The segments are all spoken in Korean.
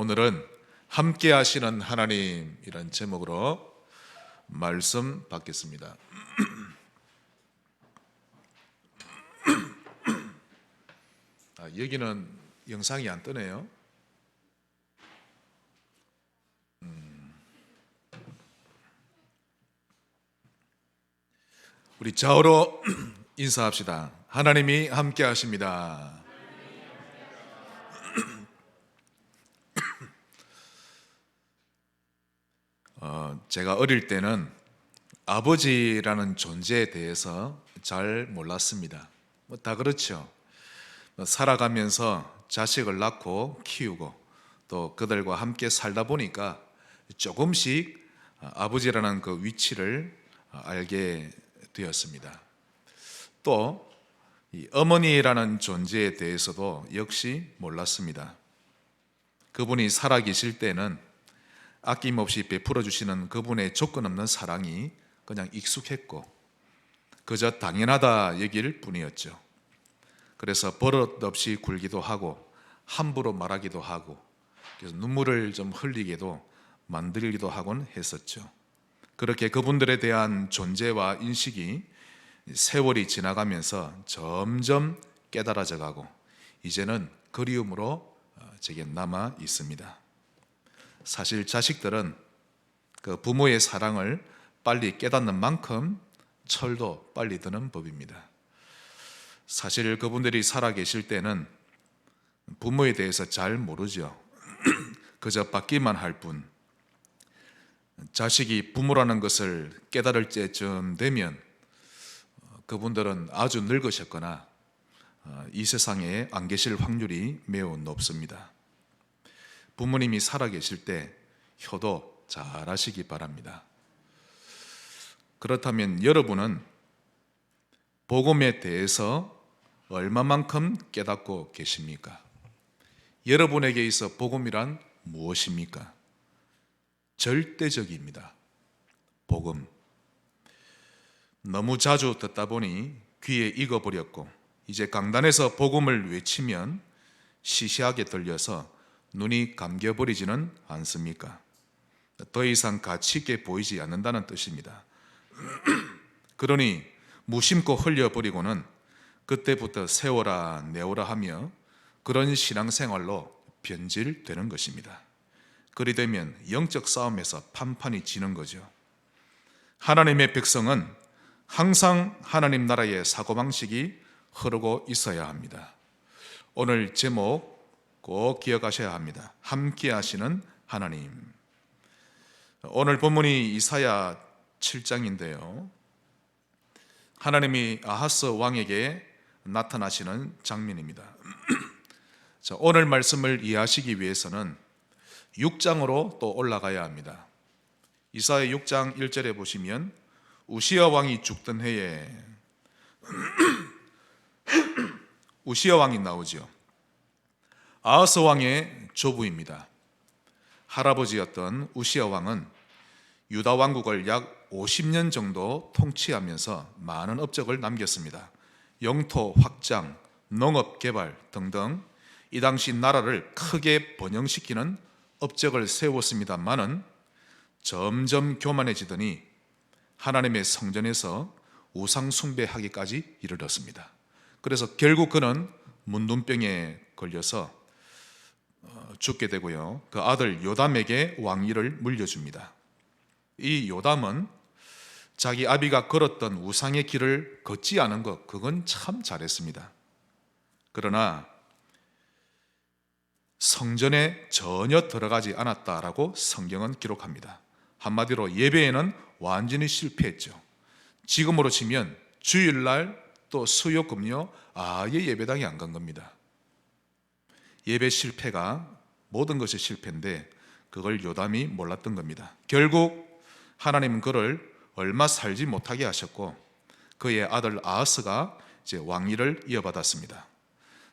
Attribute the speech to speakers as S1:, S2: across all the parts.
S1: 오늘은 함께 하시는 하나님 이런 제목으로 말씀 받겠습니다. 여기는 영상이 안 뜨네요. 우리 좌우로 인사합시다. 하나님이 함께 하십니다. 제가 어릴 때는 아버지라는 존재에 대해서 잘 몰랐습니다. 다 그렇죠. 살아가면서 자식을 낳고 키우고 또 그들과 함께 살다 보니까 조금씩 아버지라는 그 위치를 알게 되었습니다. 또 이 어머니라는 존재에 대해서도 역시 몰랐습니다. 그분이 살아계실 때는 아낌없이 베풀어 주시는 그분의 조건 없는 사랑이 그냥 익숙했고 그저 당연하다 얘기일 뿐이었죠. 그래서 버릇없이 굴기도 하고 함부로 말하기도 하고 그래서 눈물을 좀 흘리게도 만들기도 하곤 했었죠. 그렇게 그분들에 대한 존재와 인식이 세월이 지나가면서 점점 깨달아져 가고 이제는 그리움으로 제게 남아 있습니다. 사실 자식들은 그 부모의 사랑을 빨리 깨닫는 만큼 철도 빨리 드는 법입니다. 사실 그분들이 살아계실 때는 부모에 대해서 잘 모르죠. 그저 받기만 할 뿐. 자식이 부모라는 것을 깨달을 때쯤 되면 그분들은 아주 늙으셨거나 이 세상에 안 계실 확률이 매우 높습니다. 부모님이 살아계실 때 효도 잘 하시기 바랍니다. 그렇다면 여러분은 복음에 대해서 얼마만큼 깨닫고 계십니까? 여러분에게 있어 복음이란 무엇입니까? 절대적입니다. 복음. 너무 자주 듣다 보니 귀에 익어버렸고 이제 강단에서 복음을 외치면 시시하게 들려서 눈이 감겨버리지는 않습니까? 더 이상 가치 있게 보이지 않는다는 뜻입니다. 그러니 무심코 흘려버리고는 그때부터 세워라 내오라 하며 그런 신앙생활로 변질되는 것입니다. 그리 되면 영적 싸움에서 판판이 지는 거죠. 하나님의 백성은 항상 하나님 나라의 사고방식이 흐르고 있어야 합니다. 오늘 제목 꼭 기억하셔야 합니다. 함께 하시는 하나님. 오늘 본문이 이사야 7장인데요. 하나님이 아하스 왕에게 나타나시는 장면입니다. 자, 오늘 말씀을 이해하시기 위해서는 6장으로 또 올라가야 합니다. 이사야 6장 1절에 보시면 우시야 왕이 죽던 해에 우시야 왕이 나오죠. 아하스 왕의 조부입니다. 할아버지였던 우시야 왕은 유다 왕국을 약 50년 정도 통치하면서 많은 업적을 남겼습니다. 영토 확장, 농업 개발 등등 이 당시 나라를 크게 번영시키는 업적을 세웠습니다만은 점점 교만해지더니 하나님의 성전에서 우상 숭배하기까지 이르렀습니다. 그래서 결국 그는 문둥병에 걸려서 죽게 되고요. 그 아들 요담에게 왕위를 물려줍니다. 이 요담은 자기 아비가 걸었던 우상의 길을 걷지 않은 것, 그건 참 잘했습니다. 그러나 성전에 전혀 들어가지 않았다라고 성경은 기록합니다. 한마디로 예배에는 완전히 실패했죠. 지금으로 치면 주일날 또 수요 금요 아예 예배당에 안 간 겁니다. 예배 실패가 모든 것이 실패인데 그걸 요담이 몰랐던 겁니다. 결국 하나님은 그를 얼마 살지 못하게 하셨고 그의 아들 아하스가 이제 왕위를 이어받았습니다.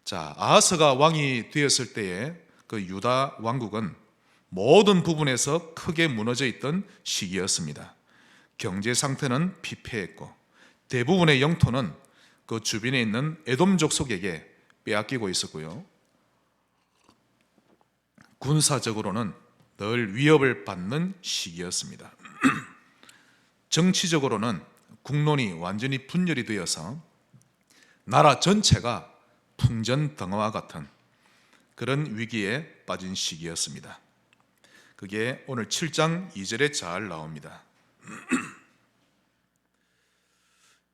S1: 자, 아하스가 왕이 되었을 때에 그 유다 왕국은 모든 부분에서 크게 무너져 있던 시기였습니다. 경제 상태는 피폐했고 대부분의 영토는 그 주변에 있는 에돔 족속에게 빼앗기고 있었고요. 군사적으로는 늘 위협을 받는 시기였습니다. 정치적으로는 국론이 완전히 분열이 되어서 나라 전체가 풍전등화와 같은 그런 위기에 빠진 시기였습니다. 그게 오늘 7장 2절에 잘 나옵니다.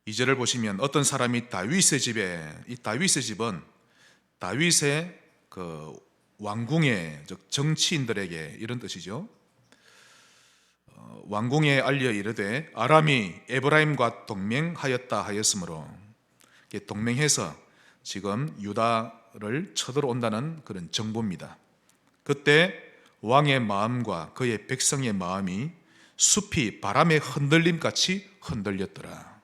S1: 2절을 보시면 어떤 사람이 다윗의 집에, 이 다윗의 집은 다윗의 그 왕궁의 즉 정치인들에게 이런 뜻이죠. 왕궁에 알려 이르되 아람이 에브라임과 동맹하였다 하였으므로 동맹해서 지금 유다를 쳐들어온다는 그런 정보입니다. 그때 왕의 마음과 그의 백성의 마음이 숲이 바람의 흔들림같이 흔들렸더라.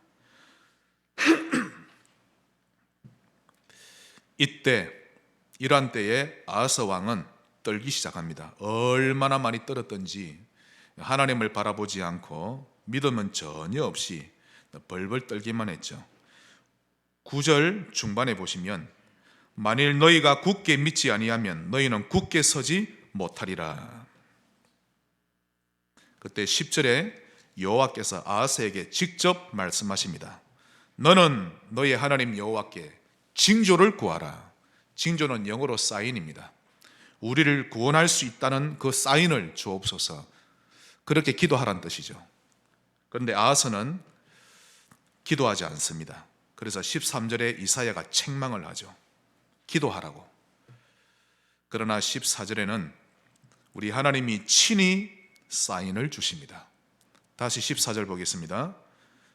S1: 이러한 때에 아하스 왕은 떨기 시작합니다. 얼마나 많이 떨었던지 하나님을 바라보지 않고 믿음은 전혀 없이 벌벌 떨기만 했죠. 9절 중반에 보시면 만일 너희가 굳게 믿지 아니하면 너희는 굳게 서지 못하리라. 그때 10절에 여호와께서 아하스에게 직접 말씀하십니다. 너는 너희 하나님 여호와께 징조를 구하라. 징조는 영어로 사인입니다. 우리를 구원할 수 있다는 그 사인을 주옵소서. 그렇게 기도하라는 뜻이죠. 그런데 아하스는 기도하지 않습니다. 그래서 13절에 이사야가 책망을 하죠. 기도하라고. 그러나 14절에는 우리 하나님이 친히 사인을 주십니다. 다시 14절 보겠습니다.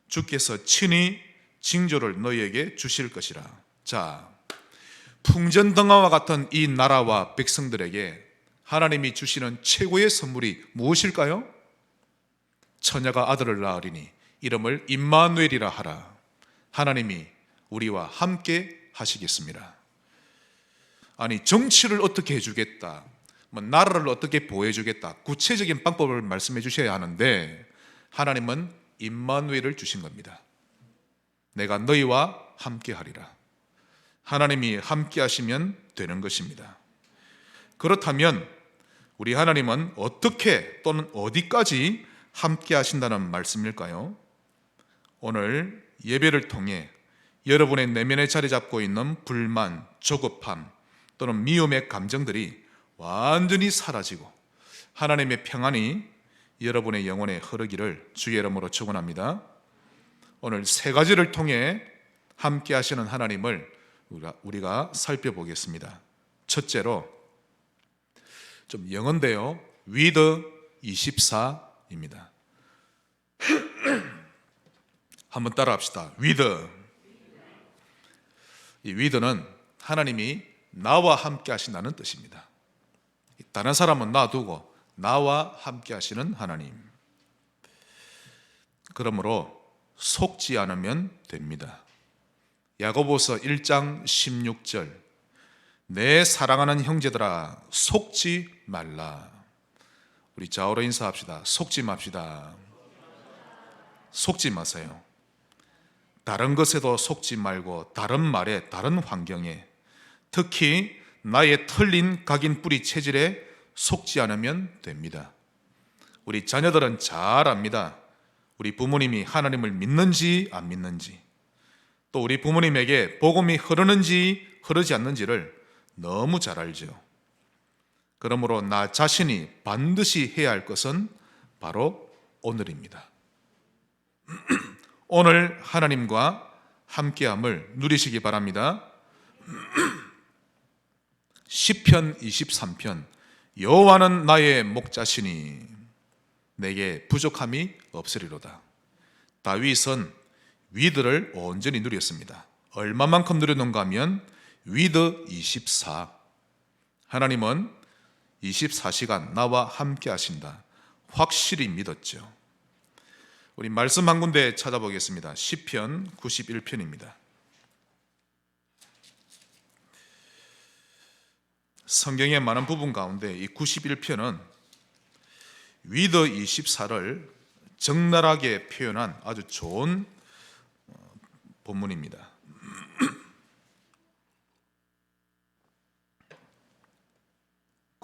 S1: 주께서 친히 징조를 너희에게 주실 것이라. 자, 풍전등화와 같은 이 나라와 백성들에게 하나님이 주시는 최고의 선물이 무엇일까요? 처녀가 아들을 낳으리니 이름을 임마누엘이라 하라. 하나님이 우리와 함께 하시겠습니다. 아니, 정치를 어떻게 해주겠다, 나라를 어떻게 보호해주겠다, 구체적인 방법을 말씀해 주셔야 하는데 하나님은 임마누엘을 주신 겁니다. 내가 너희와 함께 하리라. 하나님이 함께 하시면 되는 것입니다. 그렇다면 우리 하나님은 어떻게 또는 어디까지 함께 하신다는 말씀일까요? 오늘 예배를 통해 여러분의 내면에 자리 잡고 있는 불만, 조급함 또는 미움의 감정들이 완전히 사라지고 하나님의 평안이 여러분의 영혼에 흐르기를 주의 이름으로 축원합니다. 오늘 세 가지를 통해 함께 하시는 하나님을 우리가 살펴보겠습니다. 첫째로, 좀 영어인데요, with 24입니다. 한번 따라 합시다. with. 이 with는 하나님이 나와 함께 하신다는 뜻입니다. 다른 사람은 놔두고 나와 함께 하시는 하나님. 그러므로 속지 않으면 됩니다. 야고보서 1장 16절, 내 사랑하는 형제들아 속지 말라. 우리 좌우로 인사합시다. 속지 맙시다. 속지 마세요. 다른 것에도 속지 말고 다른 말에, 다른 환경에, 특히 나의 틀린 각인 뿌리 체질에 속지 않으면 됩니다. 우리 자녀들은 잘 압니다. 우리 부모님이 하나님을 믿는지 안 믿는지, 또 우리 부모님에게 복음이 흐르는지 흐르지 않는지를 너무 잘 알죠. 그러므로 나 자신이 반드시 해야 할 것은 바로 오늘입니다. 오늘 하나님과 함께함을 누리시기 바랍니다. 시편 23편, 여호와는 나의 목자시니 내게 부족함이 없으리로다. 다윗은 위드를 온전히 누렸습니다. 얼마만큼 누렸는가 하면 위드 24. 하나님은 24시간 나와 함께 하신다. 확실히 믿었죠. 우리 말씀 한 군데 찾아보겠습니다. 시편 91편입니다. 성경의 많은 부분 가운데 이 91편은 위드 24를 적나라하게 표현한 아주 좋은 본문입니다.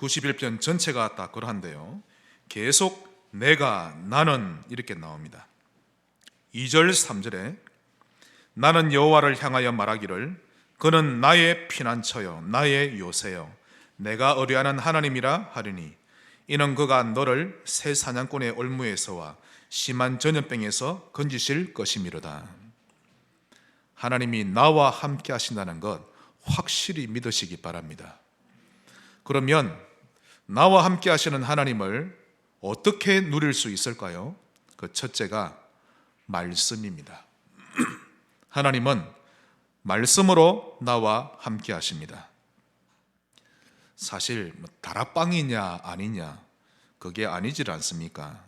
S1: 91편 전체가 다 그러한데요. 계속 내가, 나는 이렇게 나옵니다. 2절 3절에 나는 여호와를 향하여 말하기를 그는 나의 피난처요 나의 요새요 내가 의뢰하는 하나님이라 하리니 이는 그가 너를 새 사냥꾼의 올무에서와 심한 전염병에서 건지실 것이미로다. 하나님이 나와 함께 하신다는 것 확실히 믿으시기 바랍니다. 그러면 나와 함께 하시는 하나님을 어떻게 누릴 수 있을까요? 그 첫째가 말씀입니다. 하나님은 말씀으로 나와 함께 하십니다. 사실 다락방이냐 아니냐 그게 아니질 않습니까?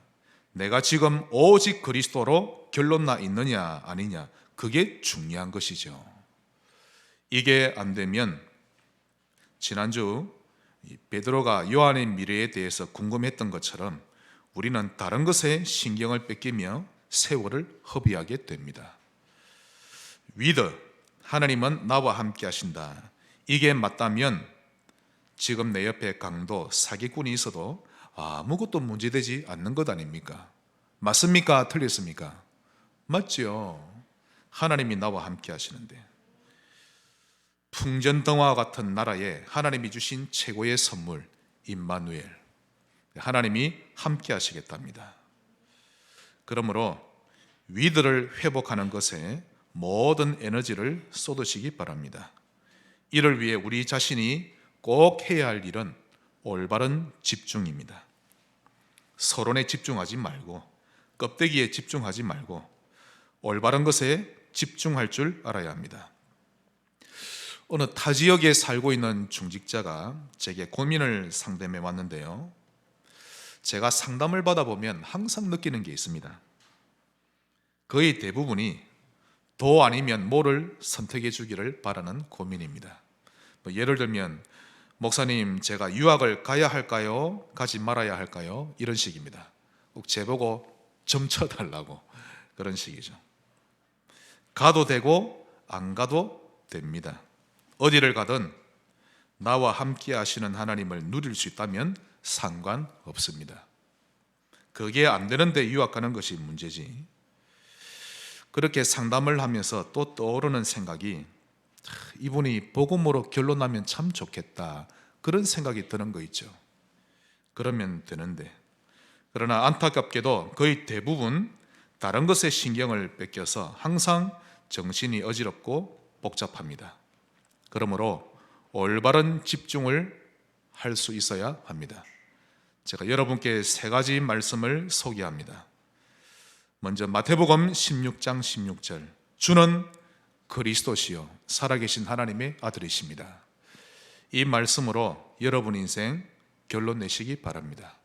S1: 내가 지금 오직 그리스도로 결론나 있느냐 아니냐 그게 중요한 것이죠. 이게 안 되면 지난주 베드로가 요한의 미래에 대해서 궁금했던 것처럼 우리는 다른 것에 신경을 뺏기며 세월을 허비하게 됩니다. 위드, 하나님은 나와 함께 하신다. 이게 맞다면 지금 내 옆에 강도, 사기꾼이 있어도 아무것도 문제되지 않는 것 아닙니까? 맞습니까? 틀렸습니까? 맞죠. 하나님이 나와 함께 하시는데 풍전등화 같은 나라에 하나님이 주신 최고의 선물 임마누엘, 하나님이 함께 하시겠답니다. 그러므로 위드를 회복하는 것에 모든 에너지를 쏟으시기 바랍니다. 이를 위해 우리 자신이 꼭 해야 할 일은 올바른 집중입니다. 서론에 집중하지 말고 껍데기에 집중하지 말고 올바른 것에 집중할 줄 알아야 합니다. 어느 타 지역에 살고 있는 중직자가 제게 고민을 상담해 왔는데요. 제가 상담을 받아보면 항상 느끼는 게 있습니다. 거의 대부분이 도 아니면 뭐를 선택해 주기를 바라는 고민입니다. 예를 들면 목사님 제가 유학을 가야 할까요? 가지 말아야 할까요? 이런 식입니다. 꼭 제보고 점쳐달라고 그런 식이죠. 가도 되고 안 가도 됩니다. 어디를 가든 나와 함께 하시는 하나님을 누릴 수 있다면 상관없습니다. 그게 안 되는데 유학 가는 것이 문제지. 그렇게 상담을 하면서 또 떠오르는 생각이 이분이 복음으로 결론나면 참 좋겠다 그런 생각이 드는 거 있죠. 그러면 되는데 그러나 안타깝게도 거의 대부분 다른 것에 신경을 뺏겨서 항상 정신이 어지럽고 복잡합니다. 그러므로 올바른 집중을 할 수 있어야 합니다. 제가 여러분께 세 가지 말씀을 소개합니다. 먼저 마태복음 16장 16절 주는 그리스도시요 살아계신 하나님의 아들이십니다. 이 말씀으로 여러분 인생 결론 내시기 바랍니다.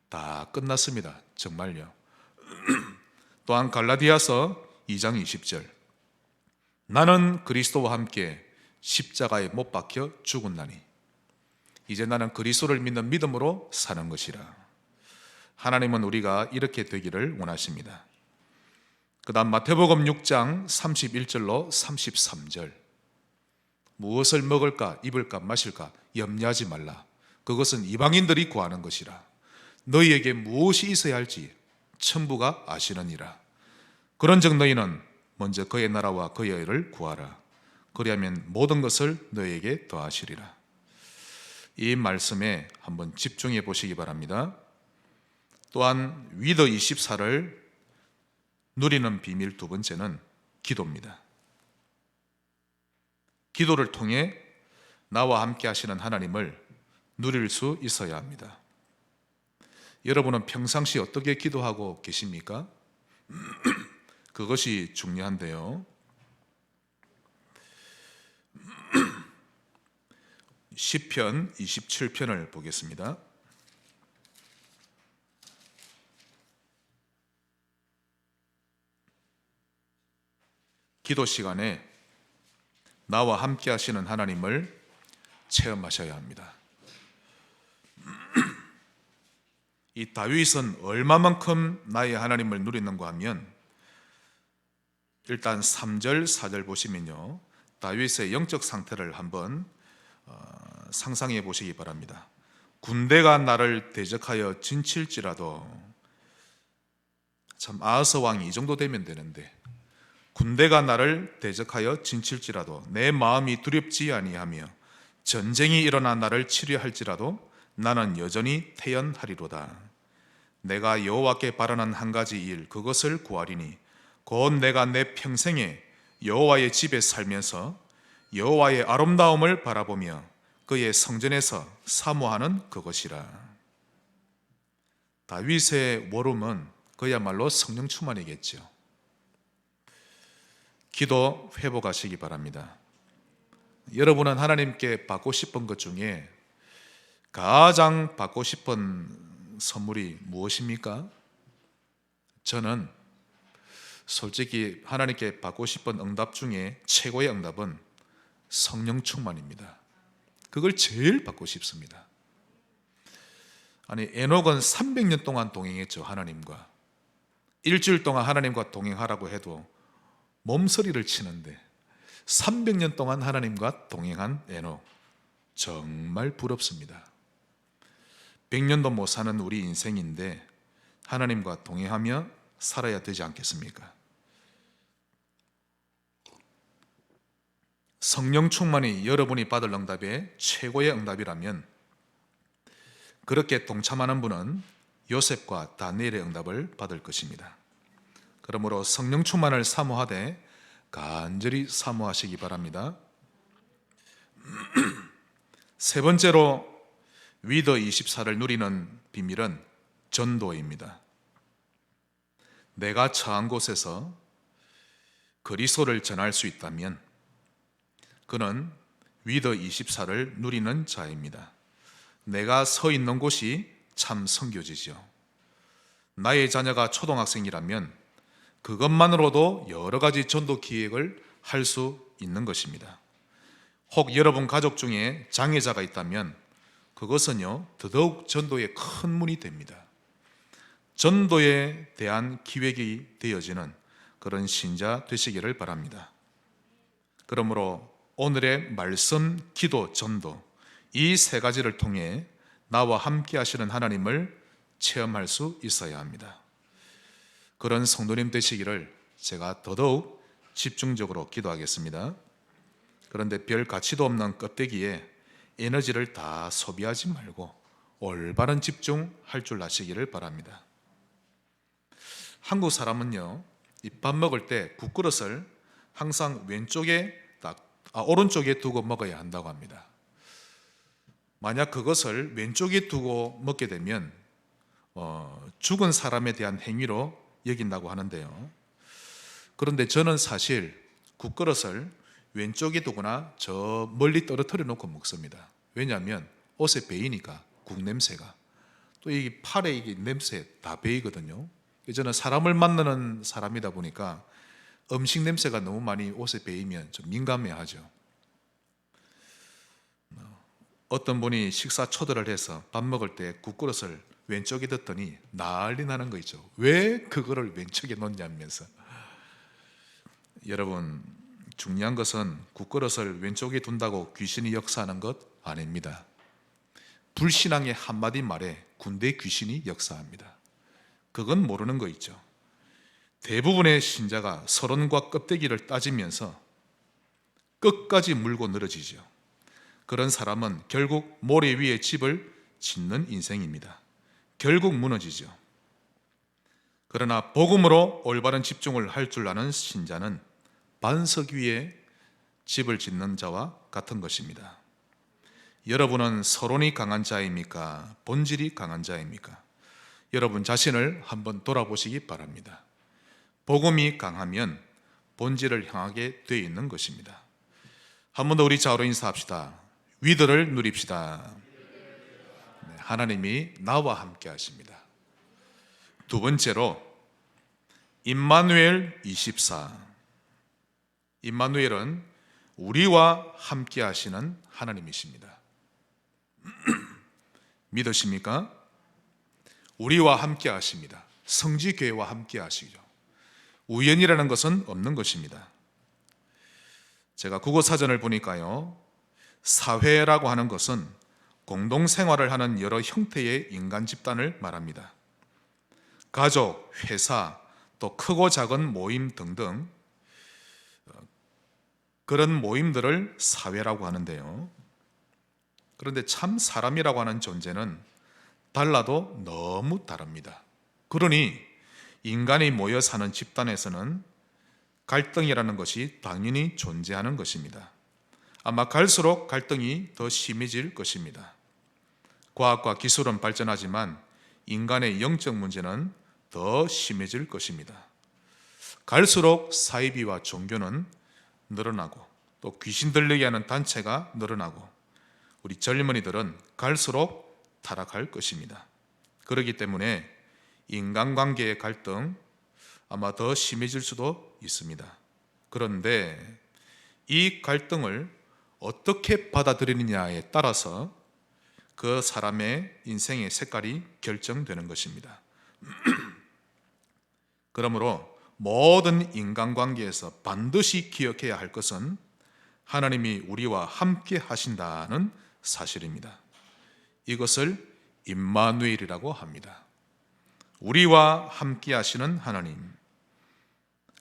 S1: 다 끝났습니다. 정말요. 또한 갈라디아서 2장 20절 나는 그리스도와 함께 십자가에 못 박혀 죽었나니 이제 나는 그리스도를 믿는 믿음으로 사는 것이라. 하나님은 우리가 이렇게 되기를 원하십니다. 그 다음 마태복음 6장 31절로 33절 무엇을 먹을까 입을까 마실까 염려하지 말라. 그것은 이방인들이 구하는 것이라. 너희에게 무엇이 있어야 할지 천부가 아시느니라. 그런즉 너희는 먼저 그의 나라와 그의 의를 구하라. 그리하면 모든 것을 너희에게 더하시리라. 이 말씀에 한번 집중해 보시기 바랍니다. 또한 위더 24를 누리는 비밀 두 번째는 기도입니다. 기도를 통해 나와 함께 하시는 하나님을 누릴 수 있어야 합니다. 여러분은 평상시 어떻게 기도하고 계십니까? 그것이 중요한데요. 시편 27편을 보겠습니다. 기도 시간에 나와 함께 하시는 하나님을 체험하셔야 합니다. 이 다윗은 얼마만큼 나의 하나님을 누리는가 하면 일단 3절 4절 보시면요 다윗의 영적 상태를 한번 상상해 보시기 바랍니다. 군대가 나를 대적하여 진칠지라도, 참 아하스 왕이 이 정도 되면 되는데, 군대가 나를 대적하여 진칠지라도 내 마음이 두렵지 아니하며 전쟁이 일어나 나를 치려 할지라도 나는 여전히 태연하리로다. 내가 여호와께 바라는 한 가지 일, 그것을 구하리니 곧 내가 내 평생에 여호와의 집에 살면서 여호와의 아름다움을 바라보며 그의 성전에서 사모하는 그것이라. 다윗의 월음은 그야말로 성령 충만이겠죠. 기도 회복하시기 바랍니다. 여러분은 하나님께 받고 싶은 것 중에 가장 받고 싶은 선물이 무엇입니까? 저는 솔직히 하나님께 받고 싶은 응답 중에 최고의 응답은 성령 충만입니다. 그걸 제일 받고 싶습니다. 아니, 에녹은 300년 동안 동행했죠, 하나님과. 일주일 동안 하나님과 동행하라고 해도 몸서리를 치는데 300년 동안 하나님과 동행한 에녹, 정말 부럽습니다. 100년도 못 사는 우리 인생인데 하나님과 동행하며 살아야 되지 않겠습니까? 성령 충만이 여러분이 받을 응답의 최고의 응답이라면 그렇게 동참하는 분은 요셉과 다니엘의 응답을 받을 것입니다. 그러므로 성령 충만을 사모하되 간절히 사모하시기 바랍니다. 세 번째로 위더 24를 누리는 비밀은 전도입니다. 내가 처한 곳에서 그리스도를 전할 수 있다면 그는 위더 24를 누리는 자입니다. 내가 서 있는 곳이 참 선교지죠. 나의 자녀가 초등학생이라면 그것만으로도 여러 가지 전도 기획을 할 수 있는 것입니다. 혹 여러분 가족 중에 장애자가 있다면 그것은요, 더더욱 전도의 큰 문이 됩니다. 전도에 대한 기획이 되어지는 그런 신자 되시기를 바랍니다. 그러므로 오늘의 말씀, 기도, 전도, 이 세 가지를 통해 나와 함께 하시는 하나님을 체험할 수 있어야 합니다. 그런 성도님 되시기를 제가 더더욱 집중적으로 기도하겠습니다. 그런데 별 가치도 없는 껍데기에 에너지를 다 소비하지 말고 올바른 집중할 줄 아시기를 바랍니다. 한국 사람은요, 이 밥 먹을 때 국그릇을 항상 오른쪽에 두고 먹어야 한다고 합니다. 만약 그것을 왼쪽에 두고 먹게 되면 죽은 사람에 대한 행위로 여긴다고 하는데요. 그런데 저는 사실 국그릇을 왼쪽에 두거나 저 멀리 떨어뜨려 놓고 먹습니다. 왜냐하면 옷에 배이니까, 국 냄새가. 또 이 팔에 이게 냄새 다 배이거든요. 저는 사람을 만나는 사람이다 보니까 음식 냄새가 너무 많이 옷에 배이면 좀 민감해하죠. 어떤 분이 식사 초대를 해서 밥 먹을 때 국그릇을 왼쪽에 뒀더니 난리 나는 거 있죠. 왜 그거를 왼쪽에 놓냐면서. 여러분, 중요한 것은 국그릇을 왼쪽에 둔다고 귀신이 역사하는 것 아닙니다. 불신앙의 한마디 말에 군대 귀신이 역사합니다. 그건 모르는 거 있죠. 대부분의 신자가 서론과 껍데기를 따지면서 끝까지 물고 늘어지죠. 그런 사람은 결국 모래 위에 집을 짓는 인생입니다. 결국 무너지죠. 그러나 복음으로 올바른 집중을 할 줄 아는 신자는 반석 위에 집을 짓는 자와 같은 것입니다. 여러분은 서론이 강한 자입니까? 본질이 강한 자입니까? 여러분 자신을 한번 돌아보시기 바랍니다. 복음이 강하면 본질을 향하게 되어 있는 것입니다. 한 번 더 우리 좌우로 인사합시다. 위더를 누립시다. 하나님이 나와 함께 하십니다. 두 번째로 임마누엘 24. 임마누엘은 우리와 함께 하시는 하나님이십니다. 믿으십니까? 우리와 함께 하십니다. 성지교회와 함께 하시죠. 우연이라는 것은 없는 것입니다. 제가 국어사전을 보니까요, 사회라고 하는 것은 공동생활을 하는 여러 형태의 인간 집단을 말합니다. 가족, 회사, 또 크고 작은 모임 등등 그런 모임들을 사회라고 하는데요. 그런데 참 사람이라고 하는 존재는 달라도 너무 다릅니다. 그러니 인간이 모여 사는 집단에서는 갈등이라는 것이 당연히 존재하는 것입니다. 아마 갈수록 갈등이 더 심해질 것입니다. 과학과 기술은 발전하지만 인간의 영적 문제는 더 심해질 것입니다. 갈수록 사이비와 종교는 늘어나고 또 귀신 들리게 하는 단체가 늘어나고 우리 젊은이들은 갈수록 타락할 것입니다. 그렇기 때문에 인간관계의 갈등 아마 더 심해질 수도 있습니다. 그런데 이 갈등을 어떻게 받아들이느냐에 따라서 그 사람의 인생의 색깔이 결정되는 것입니다. 그러므로 모든 인간관계에서 반드시 기억해야 할 것은 하나님이 우리와 함께 하신다는 사실입니다. 이것을 임마누엘이라고 합니다. 우리와 함께 하시는 하나님.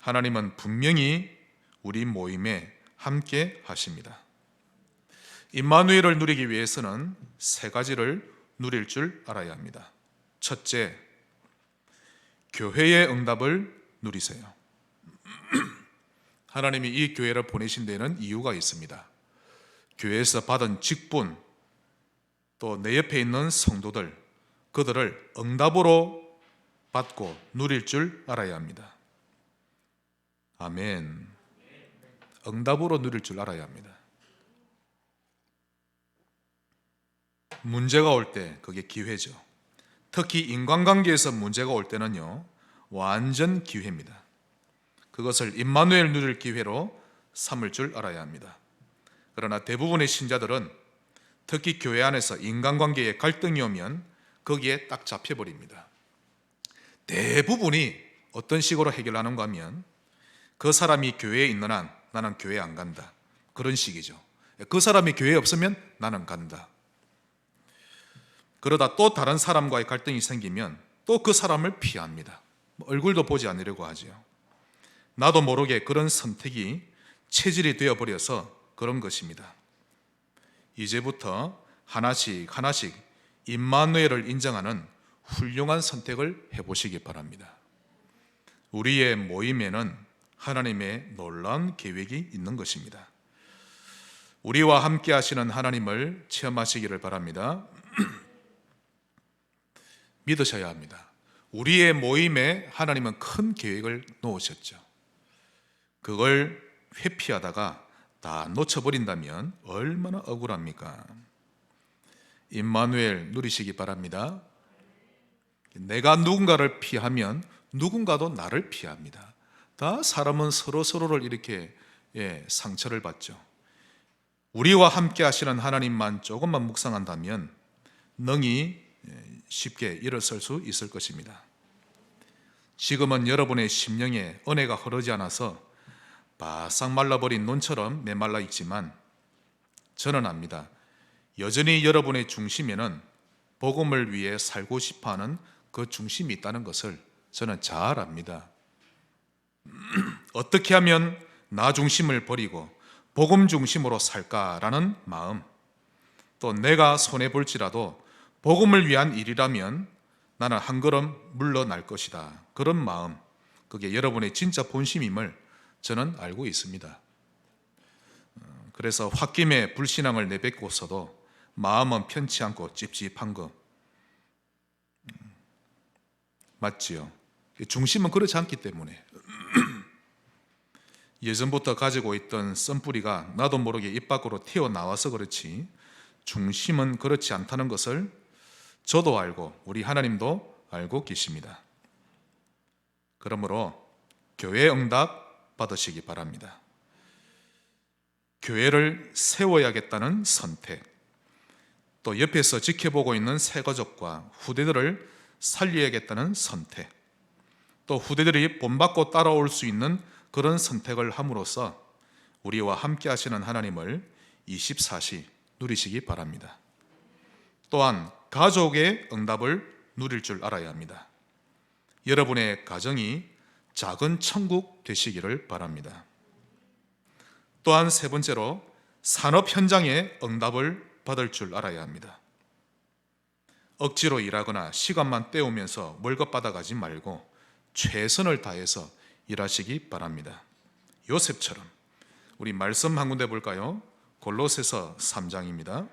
S1: 하나님은 분명히 우리 모임에 함께 하십니다. 임마누엘을 누리기 위해서는 세 가지를 누릴 줄 알아야 합니다. 첫째, 교회의 응답을 누리세요. 하나님이 이 교회를 보내신 데는 이유가 있습니다. 교회에서 받은 직분, 또 내 옆에 있는 성도들, 그들을 응답으로 받고 누릴 줄 알아야 합니다. 아멘. 응답으로 누릴 줄 알아야 합니다. 문제가 올 때 그게 기회죠. 특히 인간관계에서 문제가 올 때는요, 완전 기회입니다. 그것을 임마누엘 누릴 기회로 삼을 줄 알아야 합니다. 그러나 대부분의 신자들은 특히 교회 안에서 인간관계에 갈등이 오면 거기에 딱 잡혀버립니다. 대부분이 어떤 식으로 해결하는가 하면 그 사람이 교회에 있는 한 나는 교회 안 간다, 그런 식이죠. 그 사람이 교회에 없으면 나는 간다. 그러다 또 다른 사람과의 갈등이 생기면 또 그 사람을 피합니다. 얼굴도 보지 않으려고 하죠. 나도 모르게 그런 선택이 체질이 되어버려서 그런 것입니다. 이제부터 하나씩 임마누엘을 인정하는 훌륭한 선택을 해보시기 바랍니다. 우리의 모임에는 하나님의 놀라운 계획이 있는 것입니다. 우리와 함께 하시는 하나님을 체험하시기를 바랍니다. 믿으셔야 합니다. 우리의 모임에 하나님은 큰 계획을 놓으셨죠. 그걸 회피하다가 다 놓쳐버린다면 얼마나 억울합니까? 임마누엘 누리시기 바랍니다. 내가 누군가를 피하면 누군가도 나를 피합니다. 다 사람은 서로를 이렇게 상처를 받죠. 우리와 함께 하시는 하나님만 조금만 묵상한다면 능히 쉽게 일어설 수 있을 것입니다. 지금은 여러분의 심령에 은혜가 흐르지 않아서 바싹 말라버린 논처럼 메말라 있지만 저는 압니다. 여전히 여러분의 중심에는 복음을 위해 살고 싶어하는 그 중심이 있다는 것을 저는 잘 압니다. 어떻게 하면 나 중심을 버리고 복음 중심으로 살까라는 마음, 또 내가 손해볼지라도 복음을 위한 일이라면 나는 한 걸음 물러날 것이다, 그런 마음, 그게 여러분의 진짜 본심임을 저는 알고 있습니다. 그래서 홧김에 불신앙을 내뱉고서도 마음은 편치 않고 찝찝한 거 맞지요? 중심은 그렇지 않기 때문에 예전부터 가지고 있던 썬뿌리가 나도 모르게 입 밖으로 튀어나와서 그렇지 중심은 그렇지 않다는 것을 저도 알고 우리 하나님도 알고 계십니다. 그러므로 교회 응답 받으시기 바랍니다. 교회를 세워야겠다는 선택, 또 옆에서 지켜보고 있는 새가족과 후대들을 살려야겠다는 선택, 또 후대들이 본받고 따라올 수 있는 그런 선택을 함으로써 우리와 함께 하시는 하나님을 24시 누리시기 바랍니다. 또한 가족의 응답을 누릴 줄 알아야 합니다. 여러분의 가정이 작은 천국 되시기를 바랍니다. 또한 세 번째로 산업 현장의 응답을 받을 줄 알아야 합니다. 억지로 일하거나 시간만 때우면서 월급 받아가지 말고 최선을 다해서 일하시기 바랍니다. 요셉처럼. 우리 말씀 한 군데 볼까요? 골로새서 3장입니다.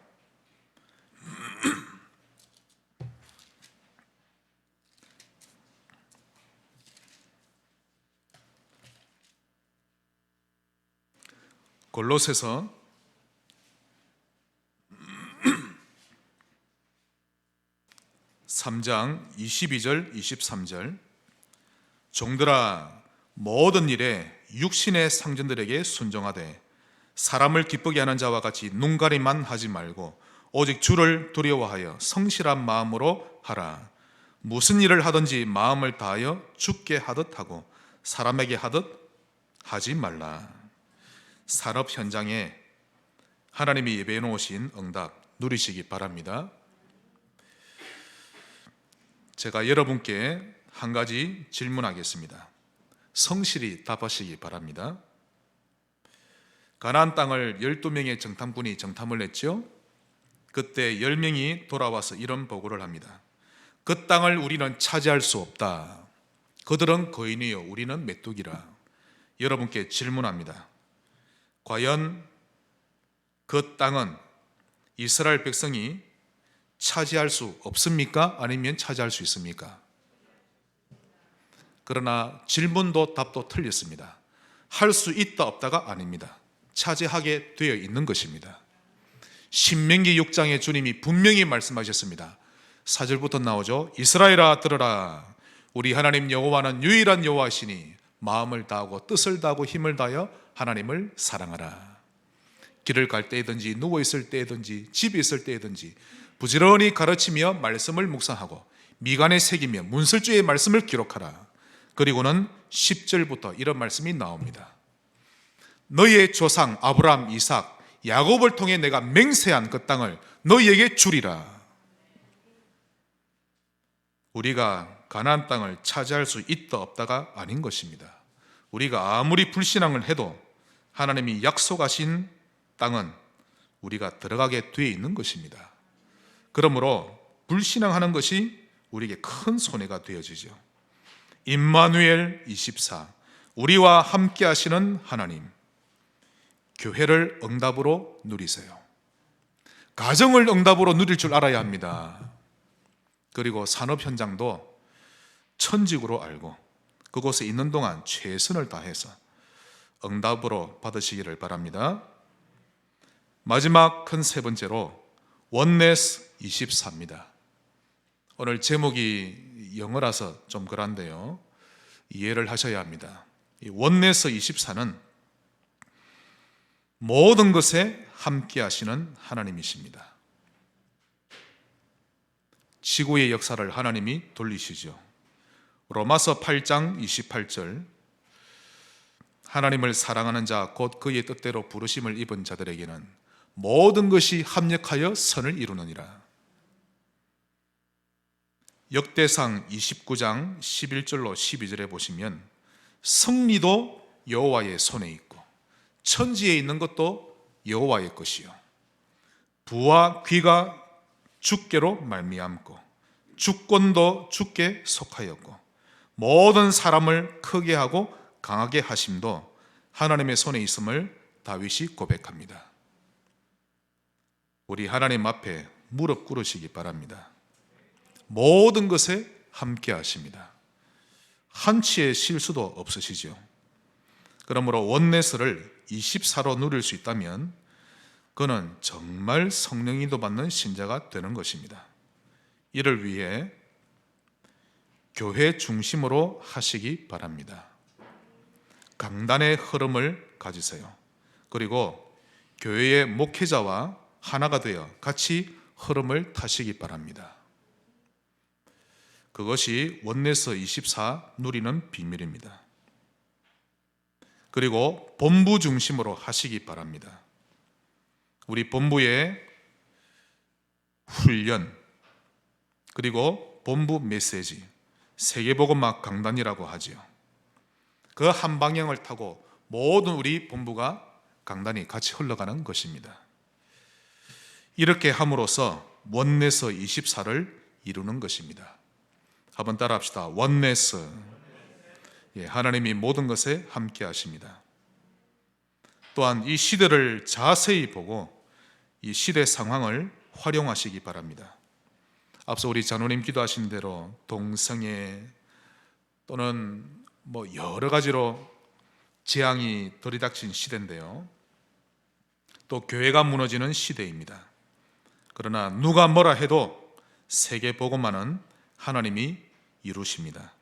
S1: 골로새서 3장 22절 23절 종들아 모든 일에 육신의 상전들에게 순종하되 사람을 기쁘게 하는 자와 같이 눈가림만 하지 말고 오직 주를 두려워하여 성실한 마음으로 하라. 무슨 일을 하든지 마음을 다하여 주께 하듯 하고 사람에게 하듯 하지 말라. 산업 현장에 하나님이 예배해 놓으신 응답 누리시기 바랍니다. 제가 여러분께 한 가지 질문하겠습니다. 성실히 답하시기 바랍니다. 가나안 땅을 12명의 정탐꾼이 정탐을 했죠. 그때 10명이 돌아와서 이런 보고를 합니다. 그 땅을 우리는 차지할 수 없다. 그들은 거인이요 우리는 메뚜기라. 여러분께 질문합니다. 과연 그 땅은 이스라엘 백성이 차지할 수 없습니까? 아니면 차지할 수 있습니까? 그러나 질문도 답도 틀렸습니다. 할 수 있다 없다가 아닙니다. 차지하게 되어 있는 것입니다. 신명기 6장에 주님이 분명히 말씀하셨습니다. 4절부터 나오죠. 이스라엘아 들으라. 우리 하나님 여호와는 유일한 여호와시니 마음을 다하고 뜻을 다하고 힘을 다하여 하나님을 사랑하라. 길을 갈 때든지 누워 있을 때든지 집에 있을 때든지 부지런히 가르치며 말씀을 묵상하고 미간에 새기며 문설주의 말씀을 기록하라. 그리고는 10절부터 이런 말씀이 나옵니다. 너희의 조상 아브라함, 이삭, 야곱을 통해 내가 맹세한 그 땅을 너희에게 주리라. 우리가 가나안 땅을 차지할 수 있다 없다가 아닌 것입니다. 우리가 아무리 불신앙을 해도 하나님이 약속하신 땅은 우리가 들어가게 되어 있는 것입니다. 그러므로 불신앙하는 것이 우리에게 큰 손해가 되어지죠. 임마누엘 24 우리와 함께 하시는 하나님, 교회를 응답으로 누리세요. 가정을 응답으로 누릴 줄 알아야 합니다. 그리고 산업 현장도 천직으로 알고 그곳에 있는 동안 최선을 다해서 응답으로 받으시기를 바랍니다. 마지막 큰 세 번째로 원네스 24입니다. 오늘 제목이 영어라서 좀 그런데요, 이해를 하셔야 합니다. 이 원네스 24는 모든 것에 함께 하시는 하나님이십니다. 지구의 역사를 하나님이 돌리시죠. 로마서 8장 28절 하나님을 사랑하는 자 곧 그의 뜻대로 부르심을 입은 자들에게는 모든 것이 합력하여 선을 이루느니라. 역대상 29장 11절로 12절에 보시면 승리도 여호와의 손에 있고 천지에 있는 것도 여호와의 것이요 부와 귀가 주께로 말미암고 주권도 주께 속하였고 모든 사람을 크게 하고 강하게 하심도 하나님의 손에 있음을 다윗이 고백합니다. 우리 하나님 앞에 무릎 꿇으시기 바랍니다. 모든 것에 함께 하십니다. 한치의 실수도 없으시죠. 그러므로 원네스를 24로 누릴 수 있다면 그는 정말 성령 인도받는 신자가 되는 것입니다. 이를 위해 교회 중심으로 하시기 바랍니다. 강단의 흐름을 가지세요. 그리고 교회의 목회자와 하나가 되어 같이 흐름을 타시기 바랍니다. 그것이 원네스 24 누리는 비밀입니다. 그리고 본부 중심으로 하시기 바랍니다. 우리 본부에 훈련, 그리고 본부 메시지, 세계복음화 강단이라고 하지요. 그 한 방향을 타고 모든 우리 본부가 강단이 같이 흘러가는 것입니다. 이렇게 함으로써 원네스 24를 이루는 것입니다. 한번 따라 합시다. 원네스. 하나님이 모든 것에 함께 하십니다. 또한 이 시대를 자세히 보고 이 시대 상황을 활용하시기 바랍니다. 앞서 우리 장로님 기도하신 대로 동성애 또는 여러 가지로 재앙이 들이닥친 시대인데요. 또 교회가 무너지는 시대입니다. 그러나 누가 뭐라 해도 세계 복음화는 하나님이 이루십니다.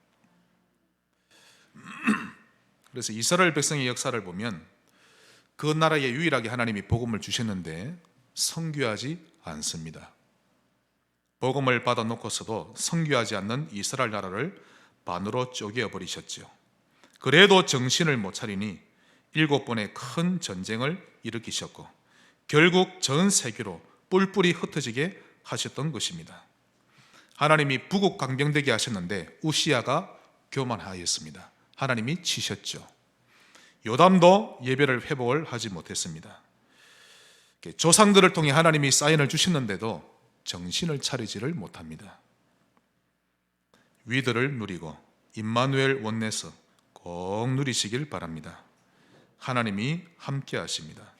S1: 그래서 이스라엘 백성의 역사를 보면 그 나라에 유일하게 하나님이 복음을 주셨는데 선교하지 않습니다. 복음을 받아놓고서도 선교하지 않는 이스라엘 나라를 반으로 쪼개어 버리셨죠. 그래도 정신을 못 차리니 7번의 큰 전쟁을 일으키셨고 결국 전 세계로 뿔뿔이 흩어지게 하셨던 것입니다. 하나님이 북국 강병되게 하셨는데 우시야가 교만하였습니다. 하나님이 치셨죠. 요담도 예배를 회복을 하지 못했습니다. 조상들을 통해 하나님이 사인을 주셨는데도 정신을 차리지를 못합니다. 위드를 누리고 임마누엘 원네스 꼭 누리시길 바랍니다. 하나님이 함께 하십니다.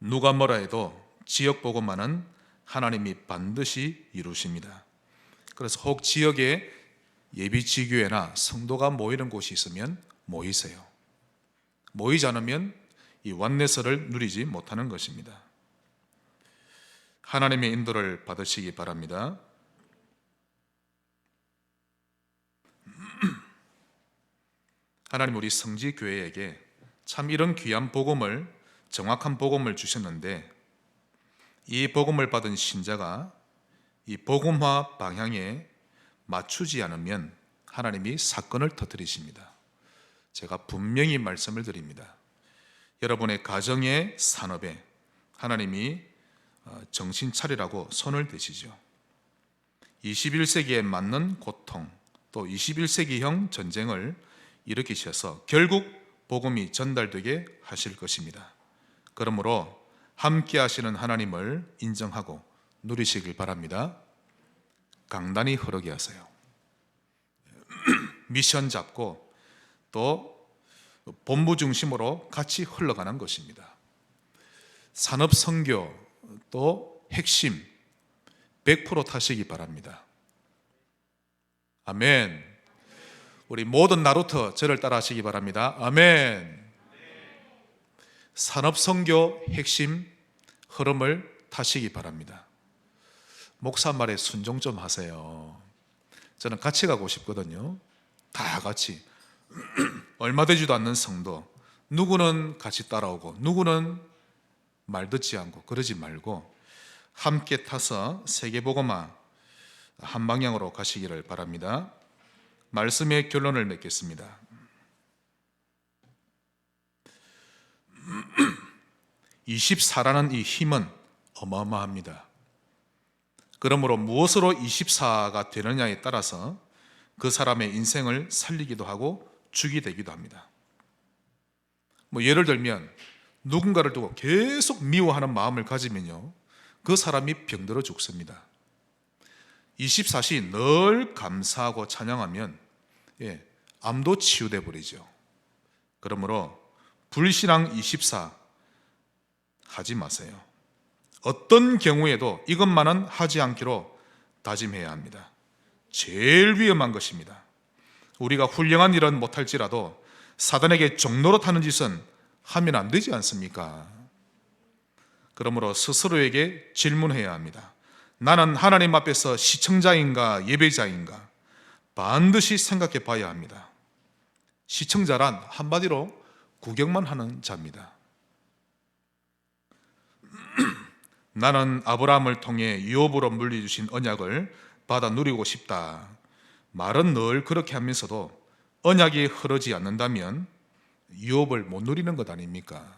S1: 누가 뭐라 해도 지역 복음화는 하나님이 반드시 이루십니다. 그래서 혹 지역에 예비지교회나 성도가 모이는 곳이 있으면 모이세요. 모이지 않으면 이 원네스를 누리지 못하는 것입니다. 하나님의 인도를 받으시기 바랍니다. 하나님 우리 성지교회에게 참 이런 귀한 복음을, 정확한 복음을 주셨는데 이 복음을 받은 신자가 이 복음화 방향에 맞추지 않으면 하나님이 사건을 터뜨리십니다. 제가 분명히 말씀을 드립니다. 여러분의 가정의 산업에 하나님이 정신 차리라고 손을 대시죠. 21세기에 맞는 고통, 또 21세기형 전쟁을 일으키셔서 결국 복음이 전달되게 하실 것입니다. 그러므로 함께 하시는 하나님을 인정하고 누리시길 바랍니다. 강단이 흐르게 하세요. 미션 잡고 또 본부 중심으로 같이 흘러가는 것입니다. 산업 선교 또 핵심 100% 타시기 바랍니다. 아멘. 우리 모든 나루터 저를 따라 하시기 바랍니다. 아멘. 산업 선교 핵심 흐름을 타시기 바랍니다. 목사 말에 순종 좀 하세요. 저는 같이 가고 싶거든요. 다 같이. 얼마 되지도 않는 성도, 누구는 같이 따라오고 누구는 말 듣지 않고 그러지 말고 함께 타서 세계복음화 한 방향으로 가시기를 바랍니다. 말씀의 결론을 맺겠습니다. 24라는 이 힘은 어마어마합니다. 그러므로 무엇으로 24가 되느냐에 따라서 그 사람의 인생을 살리기도 하고 죽이 되기도 합니다. 예를 들면 누군가를 두고 계속 미워하는 마음을 가지면요, 그 사람이 병들어 죽습니다. 24시 늘 감사하고 찬양하면 암도 치유돼 버리죠. 그러므로 불신앙 24 하지 마세요. 어떤 경우에도 이것만은 하지 않기로 다짐해야 합니다. 제일 위험한 것입니다. 우리가 훌륭한 일은 못할지라도 사단에게 종로로 타는 짓은 하면 안 되지 않습니까? 그러므로 스스로에게 질문해야 합니다. 나는 하나님 앞에서 시청자인가 예배자인가 반드시 생각해 봐야 합니다. 시청자란 한마디로 구경만 하는 자입니다. 나는 아브라함을 통해 유업으로 물려주신 언약을 받아 누리고 싶다. 말은 늘 그렇게 하면서도 언약이 흐르지 않는다면 유업을 못 누리는 것 아닙니까?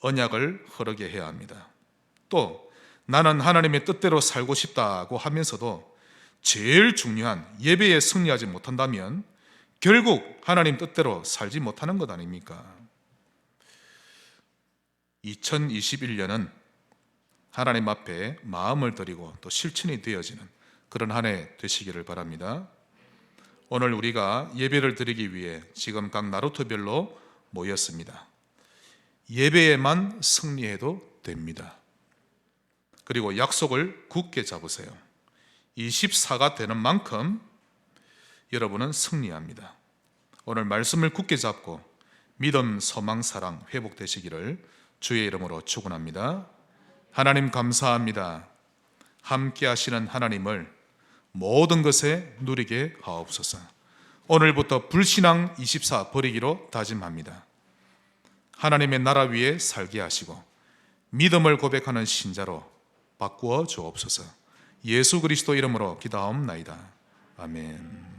S1: 언약을 흐르게 해야 합니다. 또 나는 하나님의 뜻대로 살고 싶다고 하면서도 제일 중요한 예배에 승리하지 못한다면 결국 하나님 뜻대로 살지 못하는 것 아닙니까? 2021년은 하나님 앞에 마음을 드리고 또 실천이 되어지는 그런 한 해 되시기를 바랍니다. 오늘 우리가 예배를 드리기 위해 지금 각 나루터별로 모였습니다. 예배에만 승리해도 됩니다. 그리고 약속을 굳게 잡으세요. 24가 되는 만큼 여러분은 승리합니다. 오늘 말씀을 굳게 잡고 믿음, 소망, 사랑 회복되시기를 주의 이름으로 축원합니다. 하나님 감사합니다. 함께 하시는 하나님을 모든 것에 누리게 하옵소서. 오늘부터 불신앙 24 버리기로 다짐합니다. 하나님의 나라 위에 살게 하시고 믿음을 고백하는 신자로 바꾸어 주옵소서. 예수 그리스도 이름으로 기도하옵나이다. 아멘.